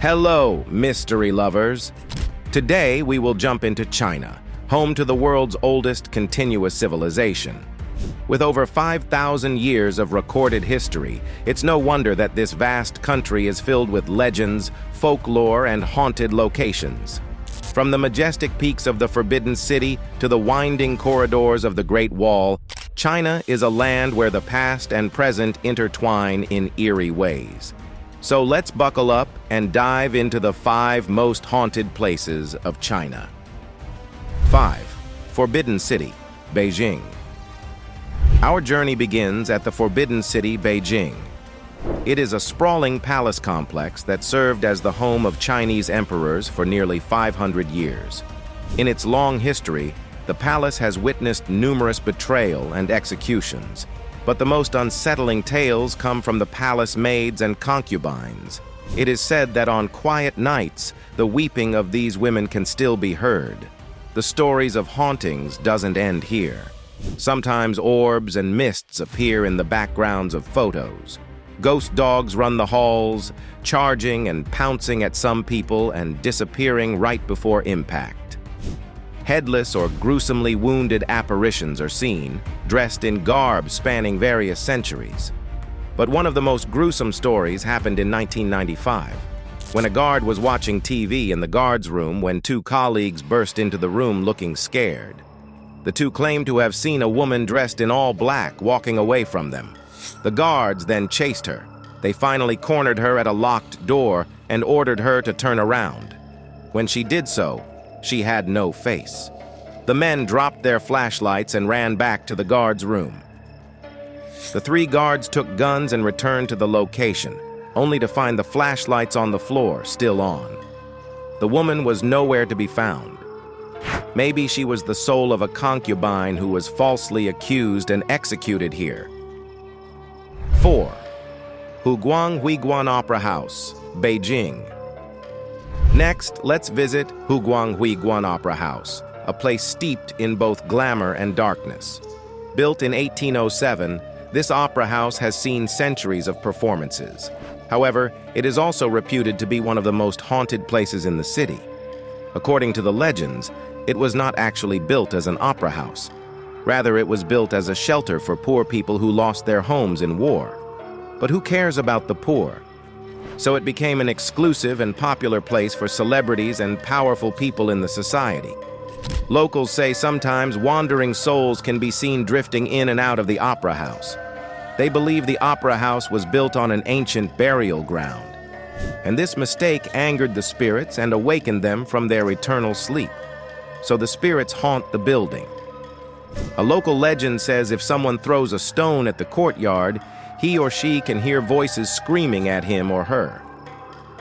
Hello, mystery lovers. Today we will jump into China, home to the world's oldest continuous civilization. With over 5,000 years of recorded history, it's no wonder that this vast country is filled with legends, folklore, and haunted locations. From the majestic peaks of the Forbidden City to the winding corridors of the Great Wall, China is a land where the past and present intertwine in eerie ways. So let's buckle up and dive into the 5 most haunted places of China. 5. Forbidden City, Beijing. Our journey begins at the Forbidden City, Beijing. It is a sprawling palace complex that served as the home of Chinese emperors for nearly 500 years. In its long history, the palace has witnessed numerous betrayal and executions, but the most unsettling tales come from the palace maids and concubines. It is said that on quiet nights, the weeping of these women can still be heard. The stories of hauntings doesn't end here. Sometimes orbs and mists appear in the backgrounds of photos. Ghost dogs run the halls, charging and pouncing at some people and disappearing right before impact. Headless or gruesomely wounded apparitions are seen, dressed in garb spanning various centuries. But one of the most gruesome stories happened in 1995, when a guard was watching TV in the guard's room when 2 colleagues burst into the room looking scared. The 2 claimed to have seen a woman dressed in all black walking away from them. The guards then chased her. They finally cornered her at a locked door and ordered her to turn around. When she did so, she had no face. The men dropped their flashlights and ran back to the guard's room. The 3 guards took guns and returned to the location, only to find the flashlights on the floor still on. The woman was nowhere to be found. Maybe she was the soul of a concubine who was falsely accused and executed here. 4. Huiguan Opera House, Beijing. Next, let's visit Huiguan Opera House, a place steeped in both glamour and darkness. Built in 1807, this opera house has seen centuries of performances. However, it is also reputed to be one of the most haunted places in the city. According to the legends, it was not actually built as an opera house. Rather, it was built as a shelter for poor people who lost their homes in war. But who cares about the poor? So it became an exclusive and popular place for celebrities and powerful people in the society. Locals say sometimes wandering souls can be seen drifting in and out of the opera house. They believe the opera house was built on an ancient burial ground, and this mistake angered the spirits and awakened them from their eternal sleep. So the spirits haunt the building. A local legend says if someone throws a stone at the courtyard, he or she can hear voices screaming at him or her.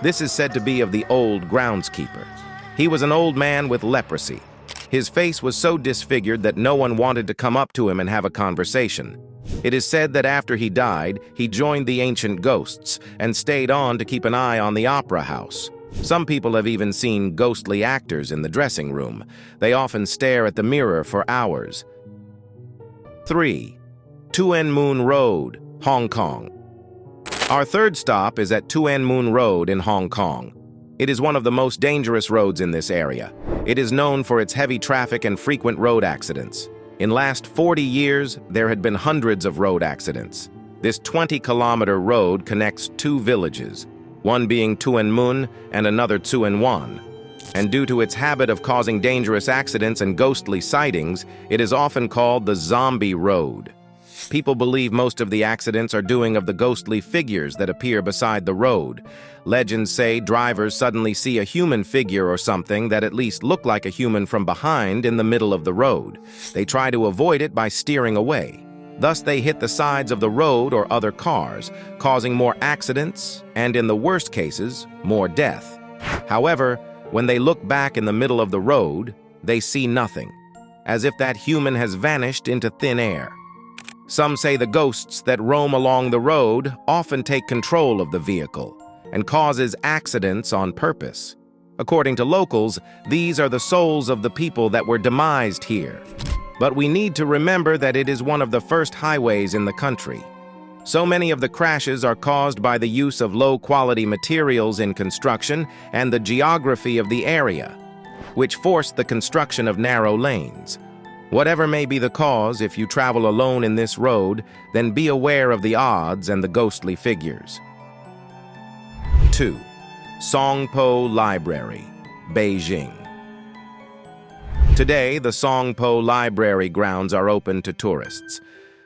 This is said to be of the old groundskeeper. He was an old man with leprosy. His face was so disfigured that no one wanted to come up to him and have a conversation. It is said that after he died, he joined the ancient ghosts and stayed on to keep an eye on the opera house. Some people have even seen ghostly actors in the dressing room. They often stare at the mirror for hours. 3. Tuen Mun Road, Hong Kong. Our third stop is at Tuen Mun Road in Hong Kong. It is one of the most dangerous roads in this area. It is known for its heavy traffic and frequent road accidents. In last 40 years, there had been hundreds of road accidents. This 20-kilometer road connects 2 villages, one being Tuen Mun and another Tuen Wan. And due to its habit of causing dangerous accidents and ghostly sightings, it is often called the Zombie Road. People believe most of the accidents are doing of the ghostly figures that appear beside the road. Legends say drivers suddenly see a human figure or something that at least look like a human from behind in the middle of the road. They try to avoid it by steering away. Thus, they hit the sides of the road or other cars, causing more accidents and, in the worst cases, more death. However, when they look back in the middle of the road, they see nothing, as if that human has vanished into thin air. Some say the ghosts that roam along the road often take control of the vehicle and causes accidents on purpose. According to locals, these are the souls of the people that were demised here. But we need to remember that it is one of the first highways in the country. So many of the crashes are caused by the use of low-quality materials in construction and the geography of the area, which forced the construction of narrow lanes. Whatever may be the cause, if you travel alone in this road, then be aware of the odds and the ghostly figures. 2. Songpo Library, Beijing. Today, the Songpo Library grounds are open to tourists,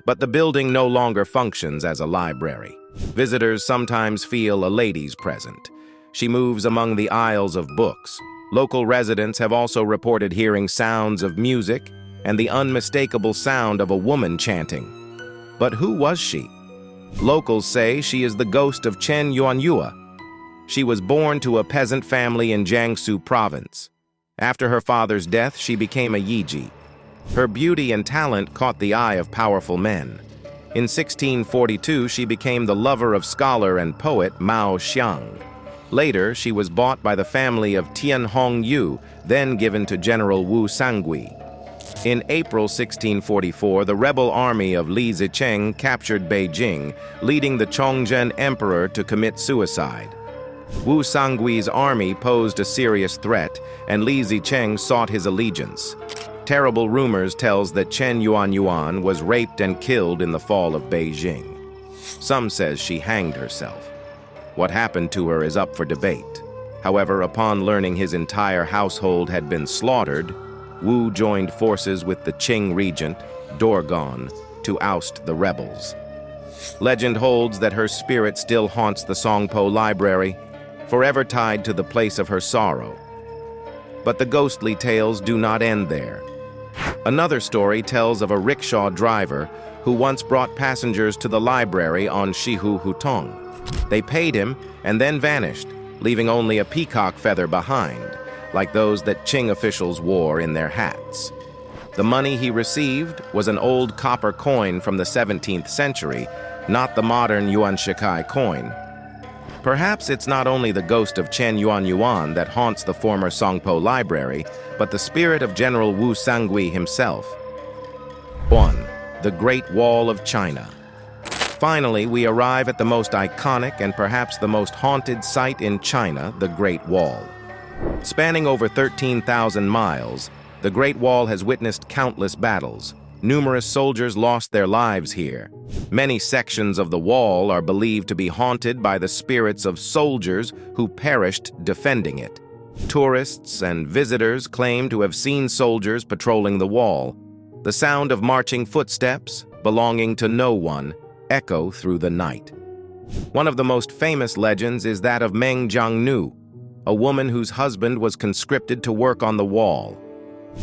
but the building no longer functions as a library. Visitors sometimes feel a lady's present. She moves among the aisles of books. Local residents have also reported hearing sounds of music and the unmistakable sound of a woman chanting. But who was she? Locals say she is the ghost of Chen Yuanyua. She was born to a peasant family in Jiangsu province. After her father's death, she became a Yiji. Her beauty and talent caught the eye of powerful men. In 1642, she became the lover of scholar and poet Mao Xiang. Later, she was bought by the family of Tian Hongyu, then given to General Wu Sangui. In April 1644, the rebel army of Li Zicheng captured Beijing, leading the Chongzhen emperor to commit suicide. Wu Sangui's army posed a serious threat, and Li Zicheng sought his allegiance. Terrible rumors tells that Chen Yuanyuan was raped and killed in the fall of Beijing. Some says she hanged herself. What happened to her is up for debate. However, upon learning his entire household had been slaughtered, Wu joined forces with the Qing regent, Dorgon, to oust the rebels. Legend holds that her spirit still haunts the Songpo Library, forever tied to the place of her sorrow. But the ghostly tales do not end there. Another story tells of a rickshaw driver who once brought passengers to the library on Shihu Hutong. They paid him and then vanished, leaving only a peacock feather behind, like those that Qing officials wore in their hats. The money he received was an old copper coin from the 17th century, not the modern yuan shikai coin. Perhaps it's not only the ghost of Chen Yuanyuan that haunts the former Songpo Library, but the spirit of General Wu Sangui himself. 1. The Great Wall of China. Finally, we arrive at the most iconic and perhaps the most haunted site in China, the Great Wall. Spanning over 13,000 miles, the Great Wall has witnessed countless battles. Numerous soldiers lost their lives here. Many sections of the wall are believed to be haunted by the spirits of soldiers who perished defending it. Tourists and visitors claim to have seen soldiers patrolling the wall. The sound of marching footsteps, belonging to no one, echo through the night. One of the most famous legends is that of Meng Jiangnu, a woman whose husband was conscripted to work on the wall.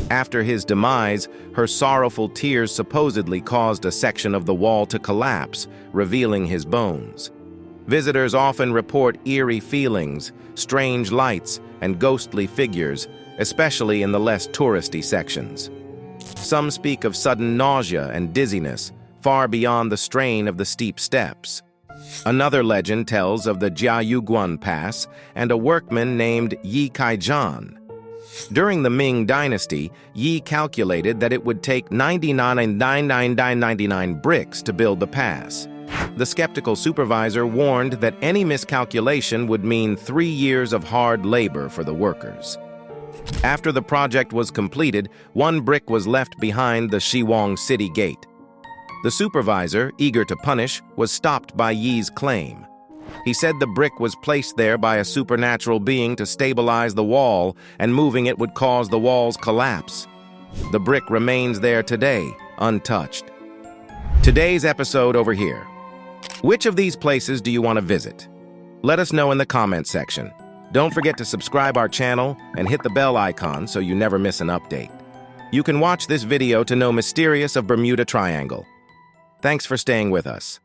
After his demise, her sorrowful tears supposedly caused a section of the wall to collapse, revealing his bones. Visitors often report eerie feelings, strange lights, and ghostly figures, especially in the less touristy sections. Some speak of sudden nausea and dizziness, far beyond the strain of the steep steps. Another legend tells of the Huiguan Pass and a workman named Yi Kaijian. During the Ming Dynasty, Yi calculated that it would take 99,999 bricks to build the pass. The skeptical supervisor warned that any miscalculation would mean 3 years of hard labor for the workers. After the project was completed, 1 brick was left behind the Huiguang city gate. The supervisor, eager to punish, was stopped by Yi's claim. He said the brick was placed there by a supernatural being to stabilize the wall, and moving it would cause the wall's collapse. The brick remains there today, untouched. Today's episode over here. Which of these places do you want to visit? Let us know in the comment section. Don't forget to subscribe our channel and hit the bell icon so you never miss an update. You can watch this video to know Mysterious of Bermuda Triangle. Thanks for staying with us.